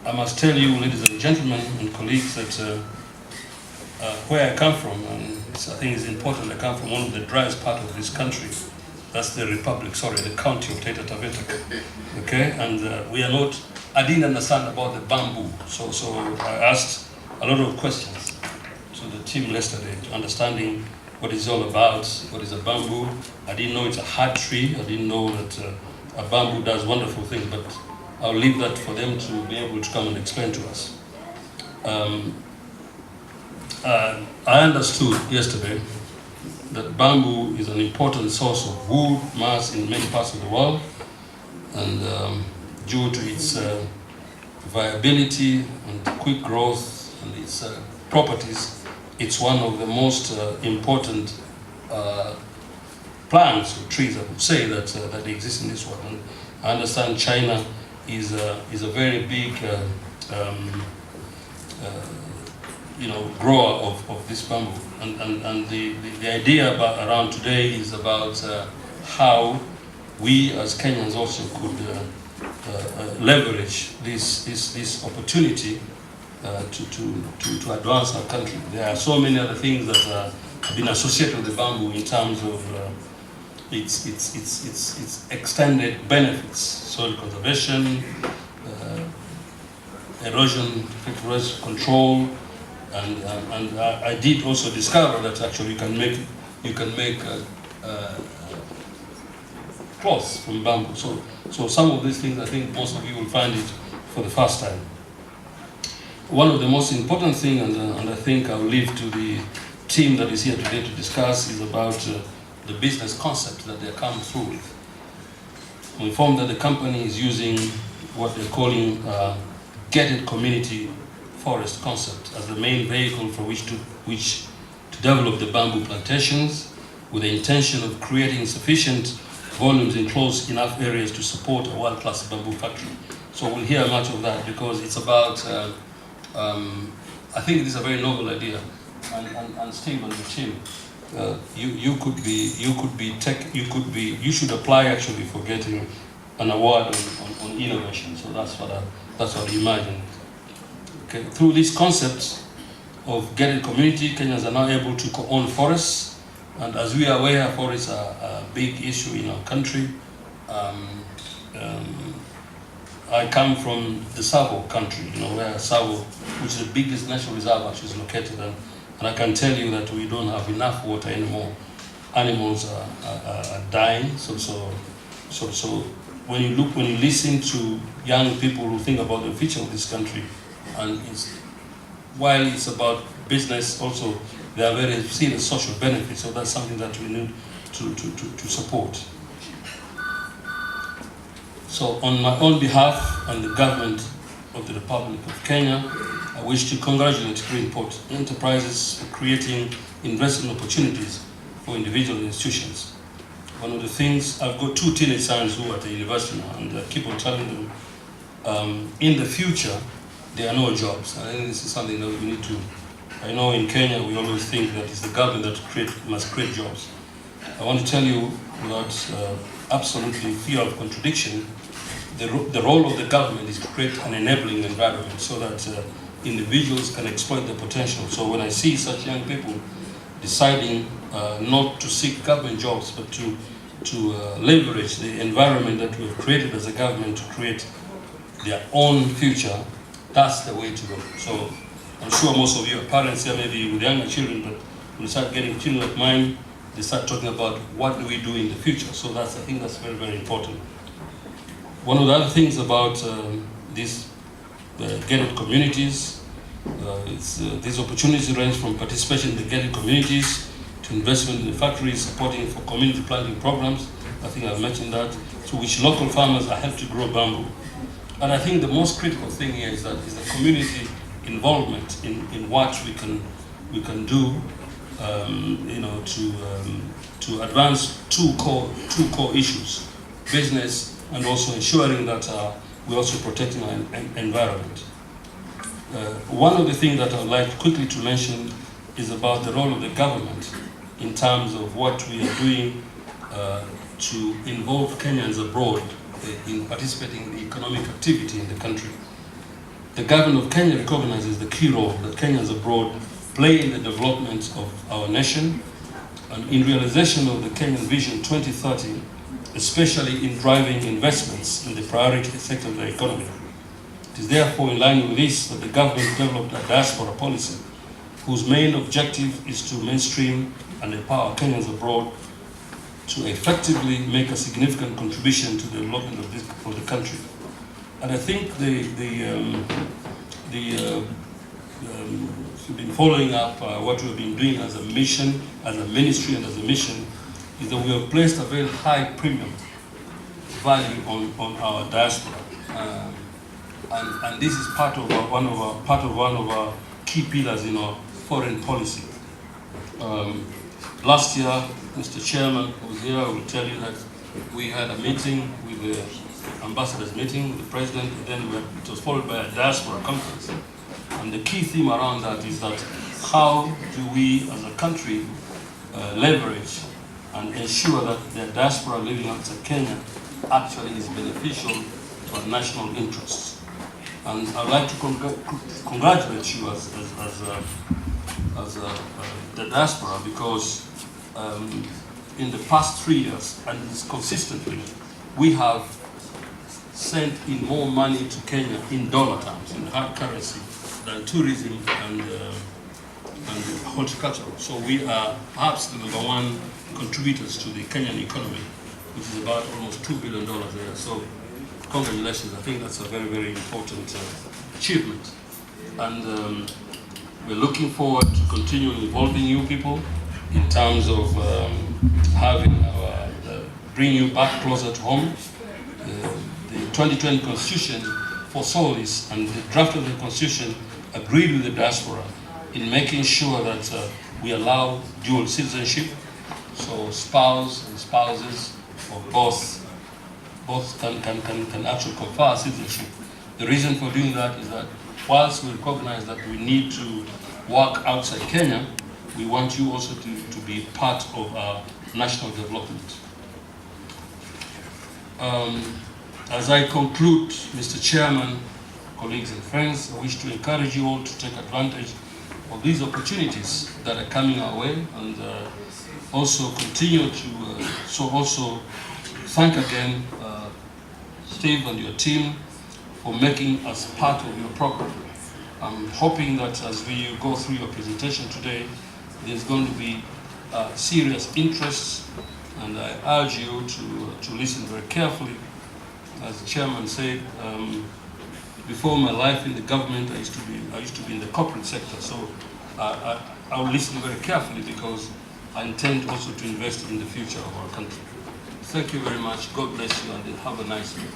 I must tell you, ladies and gentlemen and colleagues, that where I come from, and I think it's important, I come from one of the driest part of this country. That's the the county of Taita Taveta. Okay, and we are not, I didn't understand about the bamboo, so I asked a lot of questions to the team yesterday, understanding what it's all about, what is a bamboo. I didn't know it's a hard tree, I didn't know that a bamboo does wonderful things, but I'll leave that for them to be able to come and explain to us. I understood yesterday that bamboo is an important source of wood mass in many parts of the world, and due to its viability and quick growth and its properties, it's one of the most important plants or trees, I would say, that exist in this world. And I understand China is a very big grower of this bamboo, and the idea around today is about how we as Kenyans also could leverage this opportunity to advance our country. There are so many other things that have been associated with the bamboo in terms of its extended benefits: soil conservation, erosion control. And I did also discover that actually you can make cloths from bamboo. So some of these things, I think most of you will find it for the first time. One of the most important things, and I think I'll leave to the team that is here today to discuss, is about the business concept that they're coming through with. I'm informed that the company is using what they're calling gated community forest concept as the main vehicle for which to develop the bamboo plantations, with the intention of creating sufficient volumes in close enough areas to support a world-class bamboo factory. So we'll hear much of that, because it's about, I think it is a very novel idea. And Steve and the team, you should apply actually for getting an award on innovation. So that's what I imagine. Okay. Through this concept of gated community, Kenyans are now able to co-own forests, and as we are aware, forests are a big issue in our country. I come from the Savo country, where Savo, which is the biggest natural reserve, actually is located, and I can tell you that we don't have enough water anymore. Animals are dying. So when you listen to young people who think about the future of this country, and while it's about business, also there are very serious social benefits. So that's something that we need to support. So on my own behalf and the government of the Republic of Kenya, I wish to congratulate GreenPot enterprises for creating investment opportunities for individual institutions. One of the things, I've got 2 teenage sons who are at the university now, and I keep on telling them, in the future, there are no jobs. I think this is something that we need to, I know in Kenya we always think that it's the government that must create jobs. I want to tell you, without absolutely fear of contradiction, the role of the government is to create an enabling environment so that individuals can exploit their potential. So when I see such young people deciding not to seek government jobs, but to leverage the environment that we've created as a government to create their own future, that's the way to go. So I'm sure most of you are parents here, maybe with younger children, but when you start getting children like mine, they start talking about what do we do in the future. So I think that's very, very important. One of the other things about these gated communities, these opportunities range from participation in the gated communities to investment in the factories, supporting for community planting programs. I think I've mentioned that, through which local farmers are helped to grow bamboo. And I think the most critical thing here is the community involvement in what we can do, to advance two core issues: business and also ensuring that we're also protecting our environment. One of the things that I would like quickly to mention is about the role of the government in terms of what we are doing to involve Kenyans abroad in participating in the economic activity in the country. The government of Kenya recognizes the key role that Kenyans abroad play in the development of our nation and in realization of the Kenyan Vision 2030, especially in driving investments in the priority sector of the economy. It is therefore in line with this that the government developed a diaspora policy whose main objective is to mainstream and empower Kenyans abroad to effectively make a significant contribution to the development of the country. And I think we've been following up what we've been doing as a mission, as a ministry and as a mission, is that we have placed a very high premium value on our diaspora. And this is part of one of our key pillars in our foreign policy. Last year, Mr. Chairman was here. I will tell you that we had a meeting with the ambassadors meeting with the president, and then it was followed by a diaspora conference. And the key theme around that is that how do we as a country leverage and ensure that the diaspora living outside Kenya actually is beneficial to our national interests. And I'd like to congratulate you as the diaspora, because in the past 3 years, and consistently, we have sent in more money to Kenya in dollar terms, in hard currency, than tourism and horticulture. So we are perhaps the #1 contributors to the Kenyan economy, which is about almost $2 billion there. So congratulations. I think that's a very, very important achievement. And we're looking forward to continuing involving you people in terms of having bring you back closer to home. The 2020 Constitution foresaw this, and the draft of the Constitution agreed with the diaspora in making sure that we allow dual citizenship, so spouse and spouses of both can actually confer citizenship. The reason for doing that is that whilst we recognize that we need to work outside Kenya, we want you also to be part of our national development. As I conclude, Mr. Chairman, colleagues and friends, I wish to encourage you all to take advantage of these opportunities that are coming our way, and also continue to also thank again Steve and your team for making us part of your program. I'm hoping that as we go through your presentation today, there's going to be serious interest, and I urge you to listen very carefully. As the chairman said, before my life in the government, I used to be in the corporate sector, so I will listen very carefully, because I intend also to invest in the future of our country. Thank you very much. God bless you, and have a nice day.